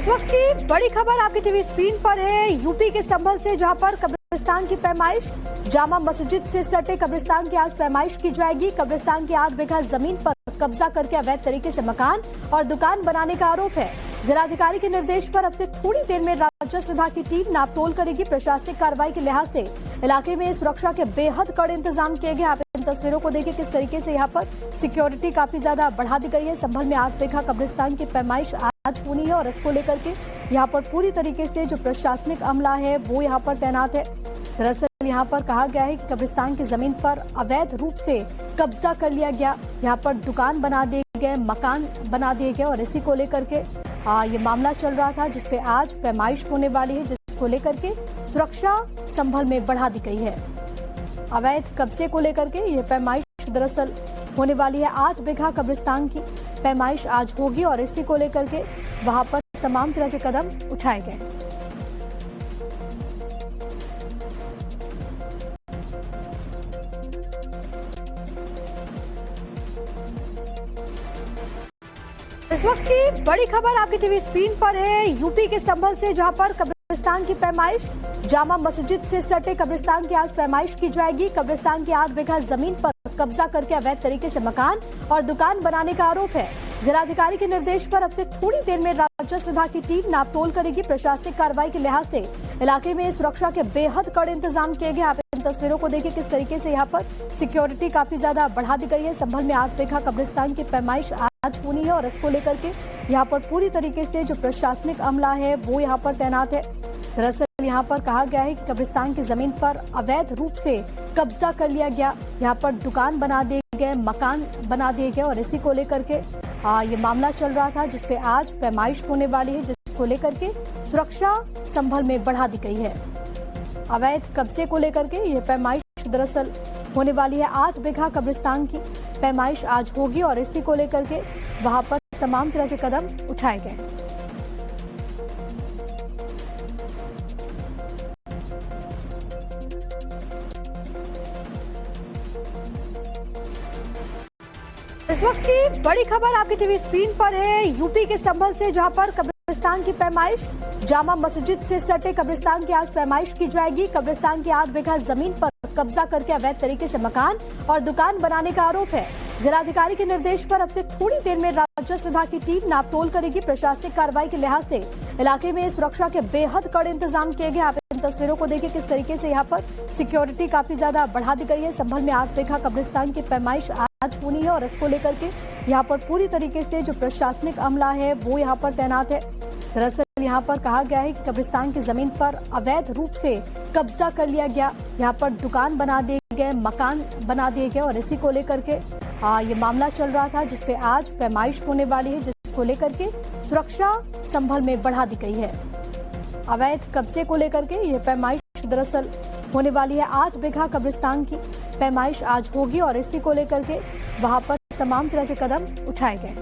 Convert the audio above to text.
इस वक्त की बड़ी खबर आपकी टीवी स्क्रीन पर है। यूपी के संभल से, जहां पर कब्रिस्तान की पैमाइश, जामा मस्जिद से सटे कब्रिस्तान की आज पैमाइश की जाएगी। कब्रिस्तान की 8 बीघा जमीन पर कब्जा करके अवैध तरीके से मकान और दुकान बनाने का आरोप है। जिलाधिकारी के निर्देश पर अब से थोड़ी देर में राजस्व विभाग की टीम नापतोल करेगी। प्रशासनिक कार्रवाई के लिहाज से इलाके में सुरक्षा के बेहद कड़े इंतजाम किए गए। आप इन तस्वीरों को देखिए, किस तरीके से यहाँ पर सिक्योरिटी काफी ज्यादा बढ़ा दी गई है। संभल में 8 बीघा कब्रिस्तान की पैमाइश आज होनी है और इसको लेकर के यहाँ पर पूरी तरीके से जो प्रशासनिक अमला है वो यहाँ पर तैनात है। दरअसल यहाँ पर कहा गया है कि कब्रिस्तान की जमीन पर अवैध रूप से कब्जा कर लिया गया। यहाँ पर दुकान बना दिए गए, मकान बना दिए गए और इसी को लेकर के ये मामला चल रहा था, जिसपे आज पैमाइश होने वाली है, जिसको लेकर के सुरक्षा संभल में बढ़ा दी गई है। अवैध कब्जे को लेकर के ये पैमाइश दरअसल होने वाली है। 8 बीघा कब्रिस्तान की पैमाइश आज होगी और इसी को लेकर के वहां पर तमाम तरह के कदम उठाए गए। इस वक्त की बड़ी खबर आपकी टीवी स्क्रीन पर है। यूपी के संभल से, जहां पर कब्रिस्तान की पैमाइश, जामा मस्जिद से सटे कब्रिस्तान की आज पैमाइश की जाएगी। कब्रिस्तान की 8 बीघा जमीन पर कब्जा करके अवैध तरीके से मकान और दुकान बनाने का आरोप है। जिलाधिकारी के निर्देश पर अब से थोड़ी देर में राजस्व विभाग की टीम नापतोल करेगी। प्रशासनिक कार्रवाई के लिहाज से इलाके में सुरक्षा के बेहद कड़े इंतजाम किए गए। आप इन तस्वीरों को देखिए, किस तरीके से यहाँ पर सिक्योरिटी काफी ज्यादा बढ़ा दी गई है। संभल में 8 बीघा कब्रिस्तान की पैमाइश आज होनी है और इसको लेकर के यहाँ पर पूरी तरीके से जो प्रशासनिक अमला है वो यहाँ पर तैनात है। दरअसल यहाँ पर कहा गया है कि कब्रिस्तान की जमीन पर अवैध रूप से कब्जा कर लिया गया। यहाँ पर दुकान बना दिए गए, मकान बना दिए गए और इसी को लेकर के ये मामला चल रहा था, जिसपे आज पैमाइश होने वाली है, जिसको लेकर के सुरक्षा संभल में बढ़ा दी गई है। अवैध कब्जे को लेकर के ये पैमाइश दरअसल होने वाली है। 8 बीघा कब्रिस्तान की पैमाइश आज होगी और इसी को लेकर के वहां पर तमाम तरह के कदम उठाए गए। इस वक्त की बड़ी खबर आपकी टीवी स्क्रीन पर है। यूपी के संभल से, जहां पर कब्रिस्तान की पैमाइश, जामा मस्जिद से सटे कब्रिस्तान की आज पैमाइश की जाएगी। कब्रिस्तान की 8 बीघा जमीन पर कब्जा करके अवैध तरीके से मकान और दुकान बनाने का आरोप है। जिलाधिकारी के निर्देश पर अब से थोड़ी देर में राजस्व विभाग की टीम नापतोल करेगी। प्रशासनिक कार्रवाई के लिहाज से इलाके में सुरक्षा के बेहद कड़े इंतजाम किए गए। आप इन तस्वीरों को देखिए, किस तरीके से यहाँ पर सिक्योरिटी काफी ज्यादा बढ़ा दी गई है। संभल में 8 बीघा कब्रिस्तान की पैमाइश आज होनी है और इसको लेकर के यहाँ पर पूरी तरीके से जो प्रशासनिक अमला है वो यहाँ पर तैनात है। दरअसल यहाँ पर कहा गया है कि कब्रिस्तान की जमीन पर अवैध रूप से कब्जा कर लिया गया। यहाँ पर दुकान बना दिए गए, मकान बना दिए गए और इसी को लेकर के ये मामला चल रहा था, जिसपे आज पैमाइश होने वाली है, जिसको लेकर के सुरक्षा संभल में बढ़ा दी गई है। अवैध कब्जे को लेकर के ये पैमाइश दरअसल होने वाली है। 8 बीघा कब्रिस्तान की पैमाइश आज होगी और इसी को लेकर के वहां पर तमाम तरह के कदम उठाए गए।